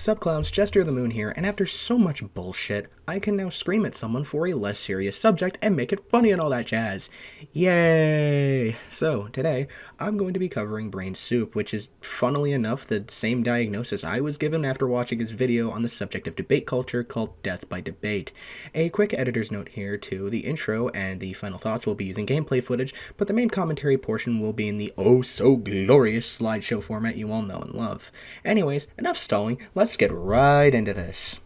Sup clowns, Jester the Moon here, and after so much bullshit, I can now scream at someone for a less serious subject and make it funny and all that jazz. Yay! So, today, I'm going to be covering brain soup, which is, funnily enough, the same diagnosis I was given after watching his video on the subject of debate culture called Death by Debate. A quick editor's note here, too. The intro and the final thoughts will be using gameplay footage, but the main commentary portion will be in the oh-so-glorious slideshow format you all know and love. Anyways, enough stalling, let's get right into this.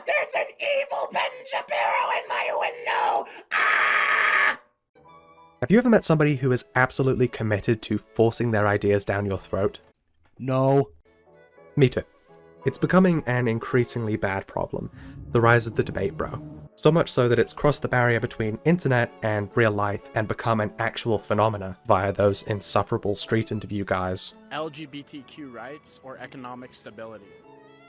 There's an evil Ben Shapiro in my window! Ah! Have you ever met somebody who is absolutely committed to forcing their ideas down your throat? No. Me too. It's becoming an increasingly bad problem, the rise of the debate bro. So much so that it's crossed the barrier between internet and real life and become an actual phenomena via those insufferable street interview guys. LGBTQ rights or economic stability.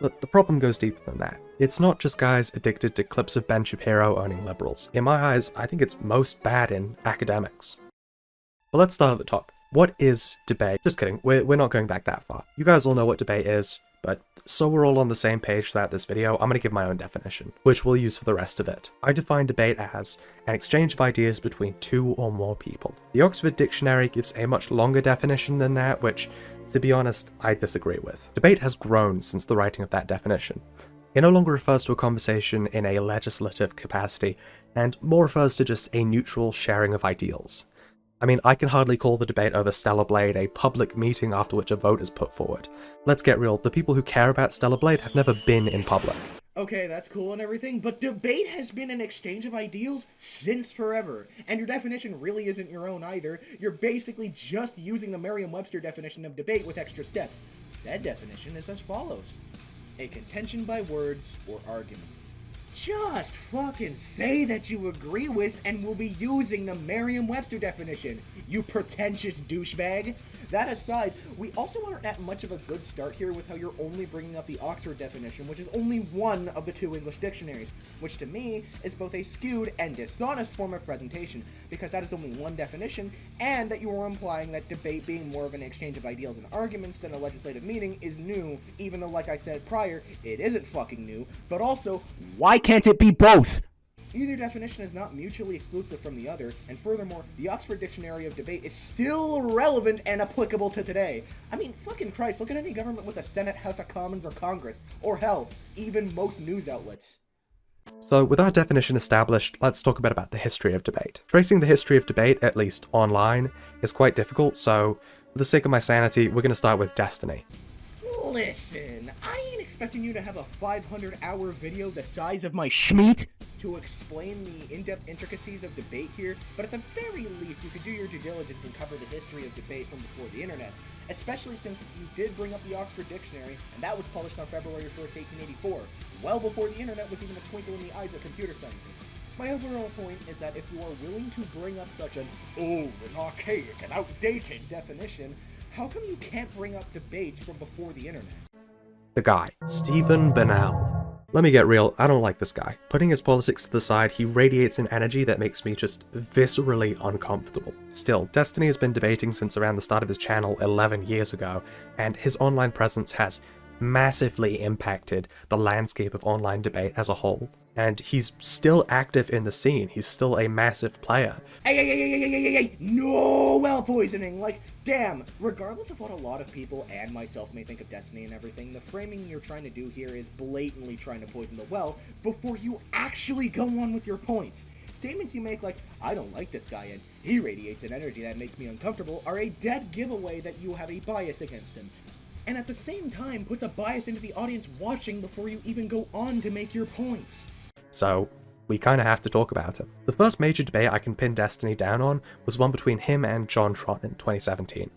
But the problem goes deeper than that. It's not just guys addicted to clips of Ben Shapiro owning liberals. In my eyes, I think it's most bad in academics. But let's start at the top. What is debate? Just kidding, we're not going back that far. You guys all know what debate is, but so we're all on the same page throughout this video, I'm going to give my own definition, which we'll use for the rest of it. I define debate as an exchange of ideas between two or more people. The Oxford Dictionary gives a much longer definition than that, which, to be honest, I disagree with. Debate has grown since the writing of that definition. It no longer refers to a conversation in a legislative capacity, and more refers to just a neutral sharing of ideals. I mean, I can hardly call the debate over Stellar Blade a public meeting after which a vote is put forward. Let's get real, the people who care about Stellar Blade have never been in public. Okay, that's cool and everything, but debate has been an exchange of ideals since forever. And your definition really isn't your own either. You're basically just using the Merriam-Webster definition of debate with extra steps. Said definition is as follows: a contention by words or arguments. Just fucking say that you agree with and will be using the Merriam-Webster definition, you pretentious douchebag. That aside, we also aren't at much of a good start here with how you're only bringing up the Oxford definition, which is only one of the two English dictionaries, which to me is both a skewed and dishonest form of presentation, because that is only one definition, and that you are implying that debate being more of an exchange of ideals and arguments than a legislative meeting is new, even though, like I said prior, it isn't fucking new, but also, why can't it be both? Either definition is not mutually exclusive from the other, and furthermore, the Oxford Dictionary of Debate is still relevant and applicable to today. I mean, fucking Christ, look at any government with a Senate, House of Commons, or Congress, or hell, even most news outlets. So with our definition established, let's talk a bit about the history of debate. Tracing the history of debate, at least online, is quite difficult, so for the sake of my sanity, we're going to start with Destiny. Listen, I ain't expecting you to have a 500-hour video the size of my schmeat to explain the in-depth intricacies of debate here, but at the very least you could do your due diligence and cover the history of debate from before the internet, especially since you did bring up the Oxford Dictionary, and that was published on February 1st, 1884, well before the internet was even a twinkle in the eyes of computer scientists. My overall point is that if you are willing to bring up such an old and archaic and outdated definition, how come you can't bring up debates from before the internet? The guy, Stephen Bernal. Let me get real, I don't like this guy. Putting his politics to the side, he radiates an energy that makes me just viscerally uncomfortable. Still, Destiny has been debating since around the start of his channel 11 years ago, and his online presence has massively impacted the landscape of online debate as a whole. And he's still active in the scene, he's still a massive player. Hey, no well poisoning, like, damn, regardless of what a lot of people and myself may think of Destiny and everything, the framing you're trying to do here is blatantly trying to poison the well before you actually go on with your points. Statements you make like, I don't like this guy, and he radiates an energy that makes me uncomfortable are a dead giveaway that you have a bias against him. And at the same time puts a bias into the audience watching before you even go on to make your points. So, we kinda have to talk about him. The first major debate I can pin Destiny down on was one between him and JonTron in 2017.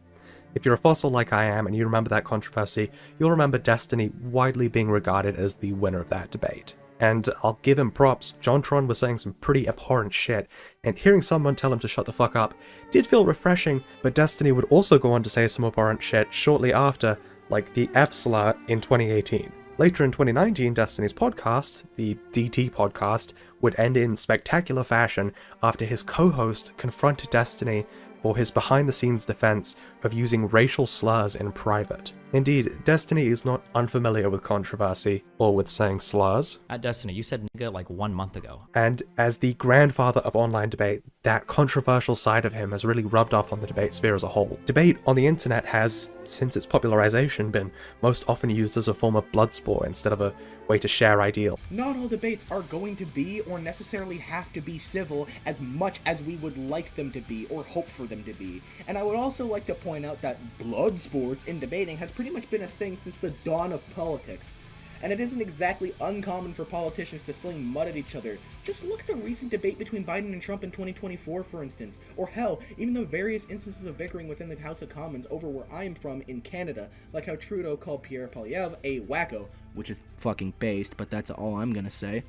If you're a fossil like I am and you remember that controversy, you'll remember Destiny widely being regarded as the winner of that debate. And I'll give him props, JonTron was saying some pretty abhorrent shit, and hearing someone tell him to shut the fuck up did feel refreshing, but Destiny would also go on to say some abhorrent shit shortly after, like the F-slur in 2018. Later in 2019, Destiny's podcast, the DT podcast, would end in spectacular fashion after his co-host confronted Destiny for his behind-the-scenes defense of using racial slurs in private. Indeed, Destiny is not unfamiliar with controversy, or with saying slurs. At Destiny, you said nigga like 1 month ago. And as the grandfather of online debate, that controversial side of him has really rubbed off on the debate sphere as a whole. Debate on the internet has, since its popularization, been most often used as a form of blood sport instead of a way to share ideal. Not all debates are going to be or necessarily have to be civil as much as we would like them to be or hope for them to be. And I would also like to point out that blood sports in debating has pretty much been a thing since the dawn of politics. And it isn't exactly uncommon for politicians to sling mud at each other. Just look at the recent debate between Biden and Trump in 2024, for instance. Or hell, even the various instances of bickering within the House of Commons over where I'm from in Canada, like how Trudeau called Pierre Poilievre a wacko, which is fucking based, but that's all I'm gonna say.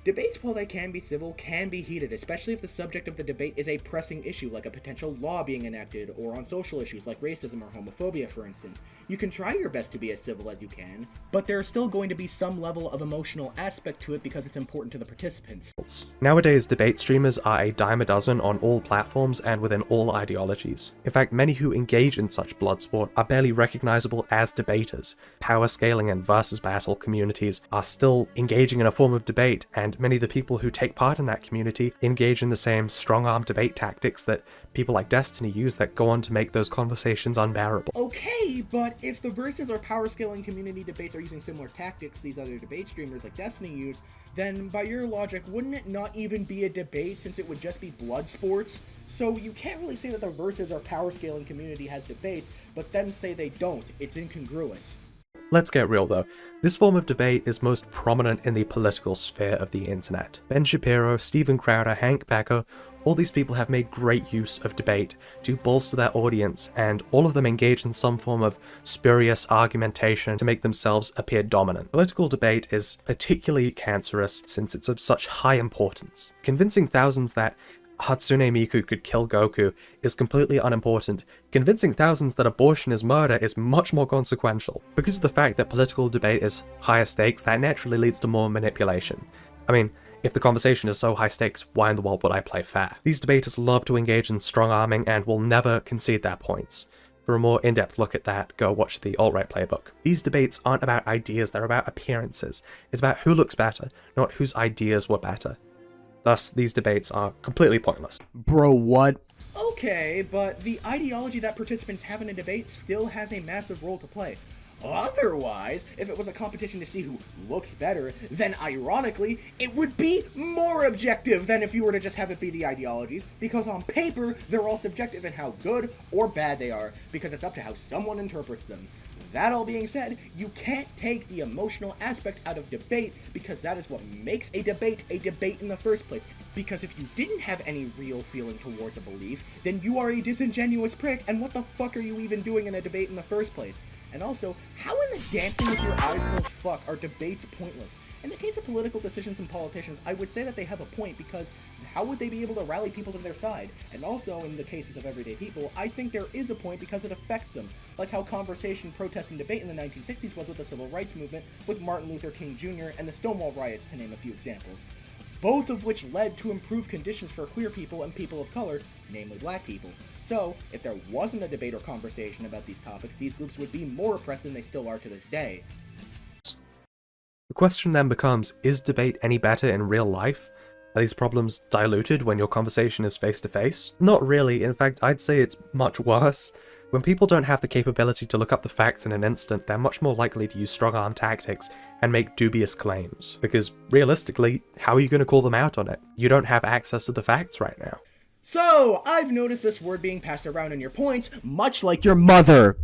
Debates, while they can be civil, can be heated, especially if the subject of the debate is a pressing issue, like a potential law being enacted, or on social issues like racism or homophobia, for instance. You can try your best to be as civil as you can, but there's still going to be some level of emotional aspect to it because it's important to the participants. Nowadays, debate streamers are a dime a dozen on all platforms and within all ideologies. In fact, many who engage in such blood sport are barely recognizable as debaters. Power scaling and versus battle communities are still engaging in a form of debate, and many of the people who take part in that community engage in the same strong-arm debate tactics that people like Destiny use that go on to make those conversations unbearable. Okay, but if the versus or power scaling community debates are using similar tactics these other debate streamers like Destiny use, then by your logic, wouldn't it not even be a debate since it would just be blood sports? So you can't really say that the versus or power scaling community has debates, but then say they don't. It's incongruous. Let's get real though, this form of debate is most prominent in the political sphere of the internet. Ben Shapiro, Steven Crowder, Hank Becker, all these people have made great use of debate to bolster their audience, and all of them engage in some form of spurious argumentation to make themselves appear dominant. Political debate is particularly cancerous since it's of such high importance. Convincing thousands that Hatsune Miku could kill Goku is completely unimportant. Convincing thousands that abortion is murder is much more consequential. Because of the fact that political debate is higher stakes, that naturally leads to more manipulation. I mean, if the conversation is so high stakes, why in the world would I play fair? These debaters love to engage in strong-arming and will never concede their points. For a more in-depth look at that, go watch the alt-right playbook. These debates aren't about ideas, they're about appearances. It's about who looks better, not whose ideas were better. Thus, these debates are completely pointless. Bro, what? Okay, but the ideology that participants have in a debate still has a massive role to play. Otherwise, if it was a competition to see who looks better, then ironically, it would be more objective than if you were to just have it be the ideologies, because on paper, they're all subjective in how good or bad they are, because it's up to how someone interprets them. That all being said, you can't take the emotional aspect out of debate because that is what makes a debate in the first place. Because if you didn't have any real feeling towards a belief, then you are a disingenuous prick, and what the fuck are you even doing in a debate in the first place? And also, how in the dancing with your eyes closed fuck are debates pointless? In the case of political decisions and politicians, I would say that they have a point because how would they be able to rally people to their side? And also, in the cases of everyday people, I think there is a point because it affects them. Like how conversation, protest, and debate in the 1960s was with the civil rights movement, with Martin Luther King Jr. and the Stonewall riots, to name a few examples. Both of which led to improved conditions for queer people and people of color, namely black people. So, if there wasn't a debate or conversation about these topics, these groups would be more oppressed than they still are to this day. The question then becomes, is debate any better in real life? Are these problems diluted when your conversation is face-to-face? Not really, in fact I'd say it's much worse. When people don't have the capability to look up the facts in an instant, they're much more likely to use strong-arm tactics and make dubious claims. Because realistically, how are you going to call them out on it? You don't have access to the facts right now. So, I've noticed this word being passed around in your points, much like your mother.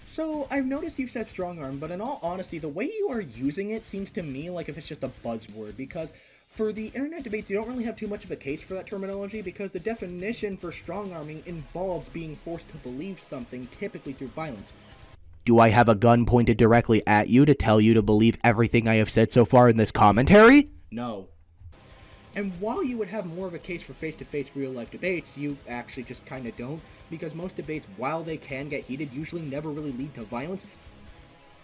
So, I've noticed you've said strong arm, but in all honesty, the way you are using it seems to me like if it's just a buzzword, because for the internet debates, you don't really have too much of a case for that terminology, because the definition for strong arming involves being forced to believe something, typically through violence. Do I have a gun pointed directly at you to tell you to believe everything I have said so far in this commentary? No. And while you would have more of a case for face-to-face real-life debates, you actually just kinda don't, because most debates, while they can get heated, usually never really lead to violence,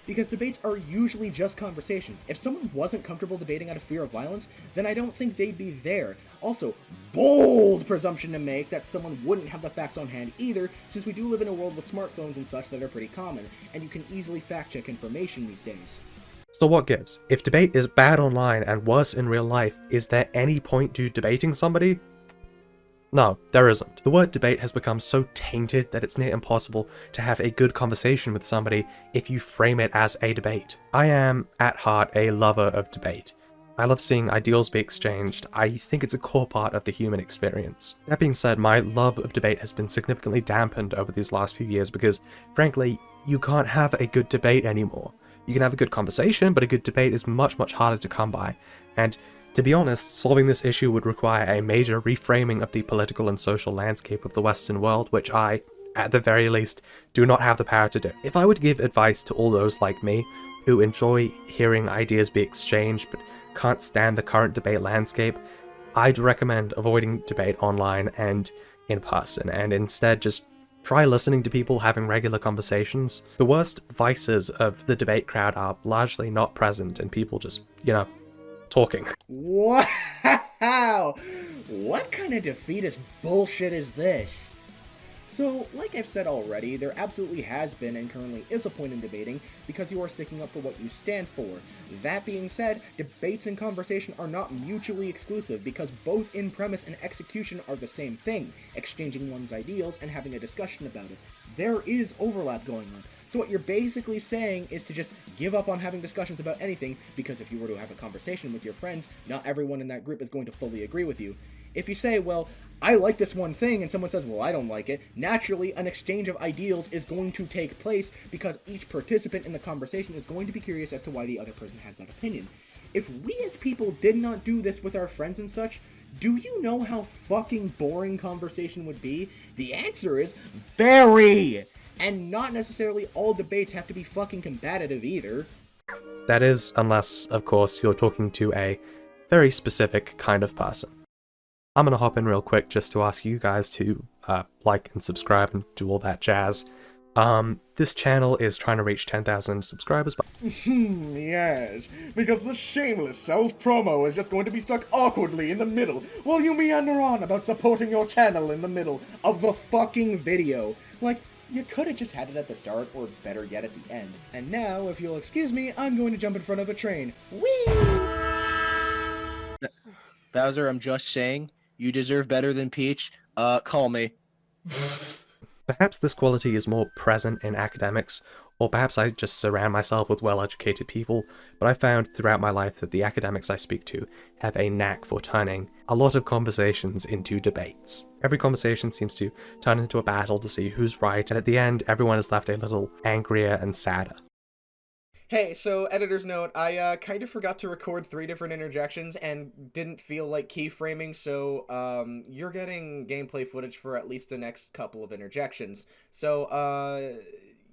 because debates are usually just conversation. If someone wasn't comfortable debating out of fear of violence, then I don't think they'd be there. Also, bold presumption to make that someone wouldn't have the facts on hand either, since we do live in a world with smartphones and such that are pretty common, and you can easily fact-check information these days. So what gives? If debate is bad online and worse in real life, is there any point to debating somebody? No, there isn't. The word debate has become so tainted that it's near impossible to have a good conversation with somebody if you frame it as a debate. I am, at heart, a lover of debate. I love seeing ideals be exchanged. I think it's a core part of the human experience. That being said, my love of debate has been significantly dampened over these last few years because, frankly, you can't have a good debate anymore. You can have a good conversation, but a good debate is much, much harder to come by. And to be honest, solving this issue would require a major reframing of the political and social landscape of the Western world, which I, at the very least, do not have the power to do. If I were to give advice to all those like me, who enjoy hearing ideas be exchanged but can't stand the current debate landscape, I'd recommend avoiding debate online and in person, and instead just try listening to people having regular conversations. The worst vices of the debate crowd are largely not present and people just, talking. Wow! What kind of defeatist bullshit is this? So, like I've said already, there absolutely has been and currently is a point in debating because you are sticking up for what you stand for. That being said, debates and conversation are not mutually exclusive because both in premise and execution are the same thing, exchanging one's ideals and having a discussion about it. There is overlap going on. So what you're basically saying is to just give up on having discussions about anything, because if you were to have a conversation with your friends, not everyone in that group is going to fully agree with you. If you say, well, I like this one thing, and someone says, well, I don't like it, naturally an exchange of ideals is going to take place because each participant in the conversation is going to be curious as to why the other person has that opinion. If we as people did not do this with our friends and such, do you know how fucking boring conversation would be? The answer is very! And not necessarily all debates have to be fucking combative either. That is, unless, of course, you're talking to a very specific kind of person. I'm gonna hop in real quick just to ask you guys to like and subscribe and do all that jazz. This channel is trying to reach 10,000 subscribers by Yes, because the shameless self-promo is just going to be stuck awkwardly in the middle while you meander on about supporting your channel in the middle of the fucking video. Like, you could have just had it at the start, or better yet at the end. And now, if you'll excuse me, I'm going to jump in front of a train. Whee! Bowser, I'm just saying, you deserve better than Peach. Call me. Perhaps this quality is more present in academics, or perhaps I just surround myself with well-educated people, but I've found throughout my life that the academics I speak to have a knack for turning a lot of conversations into debates. Every conversation seems to turn into a battle to see who's right, and at the end, everyone is left a little angrier and sadder. Hey, so editor's note, I kind of forgot to record 3 different interjections and didn't feel like keyframing, so you're getting gameplay footage for at least the next couple of interjections. So,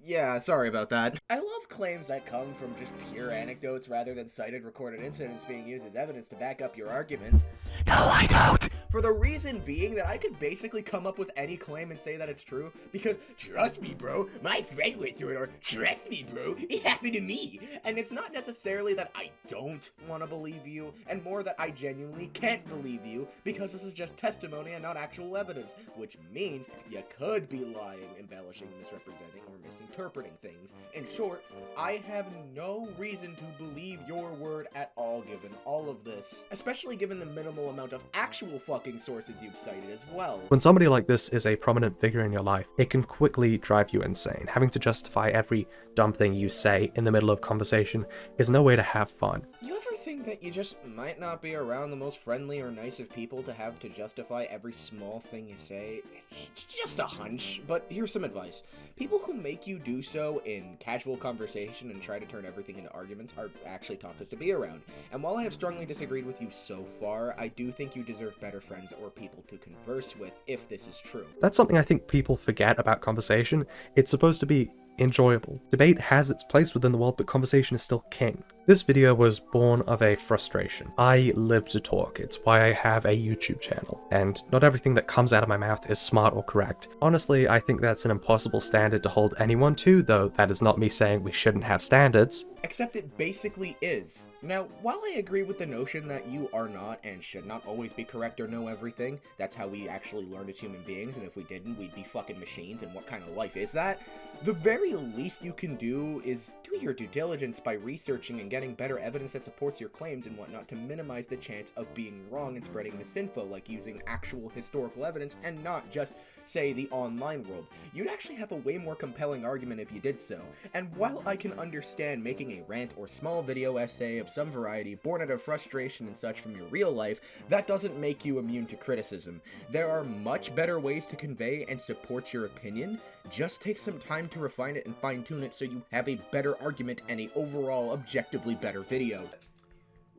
yeah, sorry about that. I love claims that come from just pure anecdotes rather than cited recorded incidents being used as evidence to back up your arguments. No, I don't! For the reason being that I could basically come up with any claim and say that it's true, because, trust me bro, my friend went through it, or trust me bro, it happened to me! And it's not necessarily that I don't want to believe you, and more that I genuinely can't believe you, because this is just testimony and not actual evidence, which means you could be lying, embellishing, misrepresenting, or misinterpreting things. In short, I have no reason to believe your word at all given all of this, especially given the minimal amount of actual fucking sources you've cited as well. When somebody like this is a prominent figure in your life, it can quickly drive you insane. Having to justify every dumb thing you say in the middle of conversation is no way to have fun. You ever think that you just might not be around the most friendly or nice of people to have to justify every small thing you say. It's just a hunch, but here's some advice. People who make you do so in casual conversation and try to turn everything into arguments are actually toxic to be around. And while I have strongly disagreed with you so far, I do think you deserve better friends or people to converse with if this is true. That's something I think people forget about conversation. It's supposed to be enjoyable. Debate has its place within the world, but conversation is still king. This video was born of a frustration. I live to talk. It's why I have a YouTube channel, and not everything that comes out of my mouth is smart or correct. Honestly, I think that's an impossible standard to hold anyone to, though that is not me saying we shouldn't have standards. Except it basically is. Now, while I agree with the notion that you are not and should not always be correct or know everything, that's how we actually learn as human beings, and if we didn't, we'd be fucking machines, and what kind of life is that? The very least you can do is do your due diligence by researching and getting better evidence that supports your claims and whatnot to minimize the chance of being wrong and spreading misinfo, like using actual historical evidence and not just, say, the online world. You'd actually have a way more compelling argument if you did so. And while I can understand making a rant or small video essay of some variety born out of frustration and such from your real life, that doesn't make you immune to criticism. There are much better ways to convey and support your opinion. Just take some time to refine it and fine-tune it so you have a better argument and a overall objectively better video.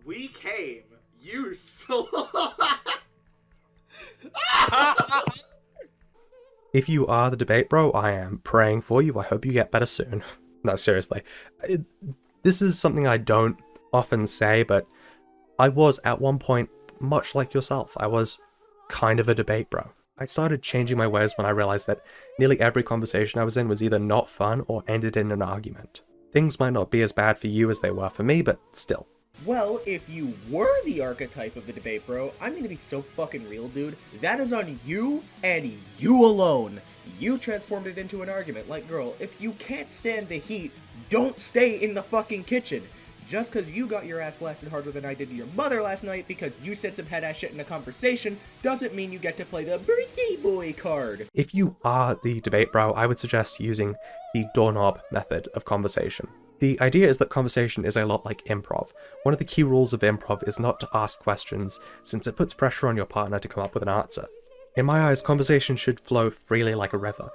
We came, you so. If you are the debate bro, I am praying for you. I hope you get better soon. No, seriously. This is something I don't often say, but I was at one point much like yourself. I was kind of a debate bro. I started changing my ways when I realized that nearly every conversation I was in was either not fun or ended in an argument. Things might not be as bad for you as they were for me, but still. Well, if you were the archetype of the debate bro, I'm gonna be so fucking real, dude. That is on you and you alone. You transformed it into an argument. Like, girl, if you can't stand the heat, don't stay in the fucking kitchen. Just because you got your ass blasted harder than I did to your mother last night because you said some head-ass shit in a conversation doesn't mean you get to play the birthday boy card. If you are the debate bro, I would suggest using the doorknob method of conversation. The idea is that conversation is a lot like improv. One of the key rules of improv is not to ask questions, since it puts pressure on your partner to come up with an answer. In my eyes, conversation should flow freely like a river.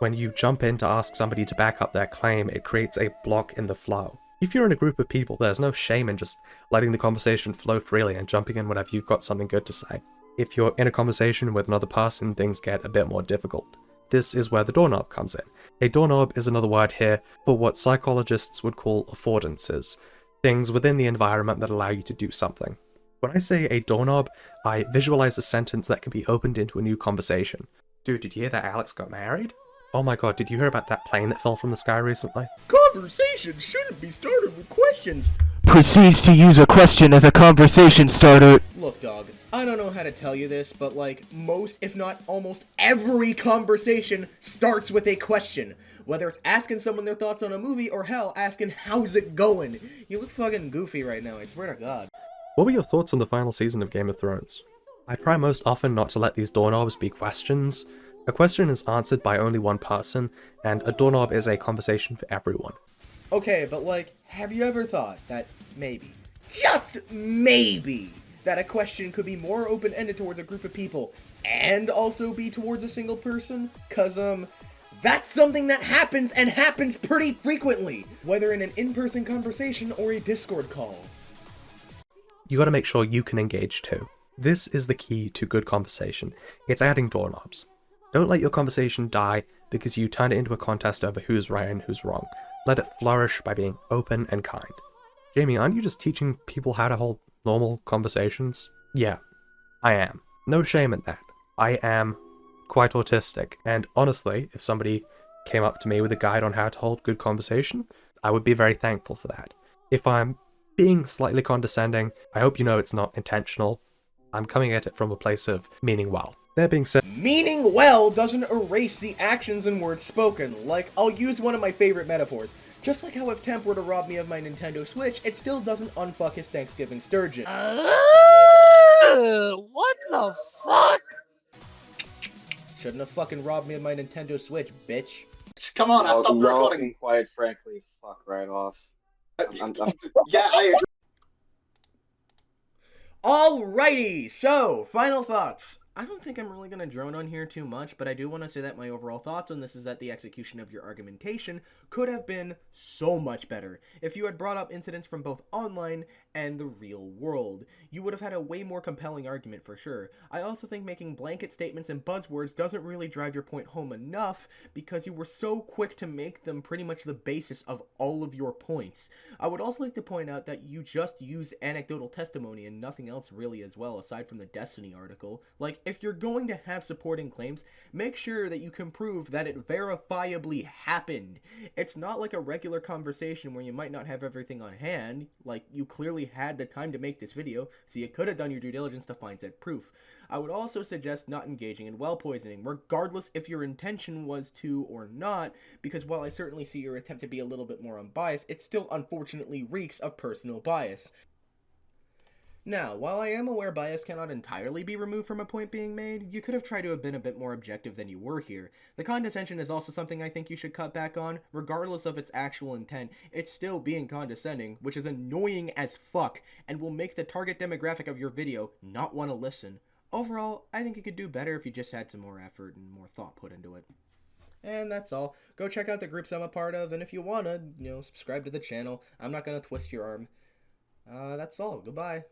When you jump in to ask somebody to back up their claim, it creates a block in the flow. If you're in a group of people, there's no shame in just letting the conversation flow freely and jumping in whenever you've got something good to say. If you're in a conversation with another person, things get a bit more difficult. This is where the doorknob comes in. A doorknob is another word here for what psychologists would call affordances, things within the environment that allow you to do something. When I say a doorknob, I visualize a sentence that can be opened into a new conversation. Dude, did you hear that Alex got married? Oh my god, did you hear about that plane that fell from the sky recently? Conversation shouldn't be started with questions. Proceeds to use a question as a conversation starter. Look, dog, I don't know how to tell you this, but like most, if not almost every conversation starts with a question. Whether it's asking someone their thoughts on a movie or hell, asking how's it going. You look fucking goofy right now, I swear to God. What were your thoughts on the final season of Game of Thrones? I try most often not to let these doorknobs be questions. A question is answered by only one person, and a doorknob is a conversation for everyone. Okay, but like, have you ever thought that maybe, just maybe, that a question could be more open-ended towards a group of people and also be towards a single person? 'Cause, that's something that happens and happens pretty frequently, whether in an in-person conversation or a Discord call. You gotta make sure you can engage too. This is the key to good conversation. It's adding doorknobs. Don't let your conversation die because you turn it into a contest over who's right and who's wrong. Let it flourish by being open and kind. Jamie, aren't you just teaching people how to hold normal conversations? Yeah, I am. No shame in that. I am quite autistic, and honestly, if somebody came up to me with a guide on how to hold good conversation, I would be very thankful for that. If I'm being slightly condescending, I hope you know it's not intentional. I'm coming at it from a place of meaning well. That being said, Meaning well doesn't erase the actions and words spoken. Like, I'll use one of my favorite metaphors. Just like how if Temp were to rob me of my Nintendo Switch, it still doesn't unfuck his Thanksgiving sturgeon. What the fuck? Shouldn't have fucking robbed me of my Nintendo Switch, bitch. Come on, I stopped Y'all recording. can quite frankly fuck right off. I'm Yeah, I agree. Alrighty, so final thoughts. I don't think I'm really going to drone on here too much, but I do want to say that my overall thoughts on this is that the execution of your argumentation could have been so much better if you had brought up incidents from both online and the real world. You would have had a way more compelling argument for sure. I also think making blanket statements and buzzwords doesn't really drive your point home enough because you were so quick to make them pretty much the basis of all of your points. I would also like to point out that you just use anecdotal testimony and nothing else really as well aside from the Destiny article. Like, if you're going to have supporting claims, make sure that you can prove that it verifiably happened. It's not like a regular conversation where you might not have everything on hand. Like, you clearly had the time to make this video, so you could have done your due diligence to find said proof. I would also suggest not engaging in well poisoning, regardless if your intention was to or not, because while I certainly see your attempt to be a little bit more unbiased, it still unfortunately reeks of personal bias. Now, while I am aware bias cannot entirely be removed from a point being made, you could have tried to have been a bit more objective than you were here. The condescension is also something I think you should cut back on, regardless of its actual intent. It's still being condescending, which is annoying as fuck, and will make the target demographic of your video not want to listen. Overall, I think you could do better if you just had some more effort and more thought put into it. And that's all. Go check out the groups I'm a part of, and if you wanna, subscribe to the channel. I'm not gonna twist your arm. That's all. Goodbye.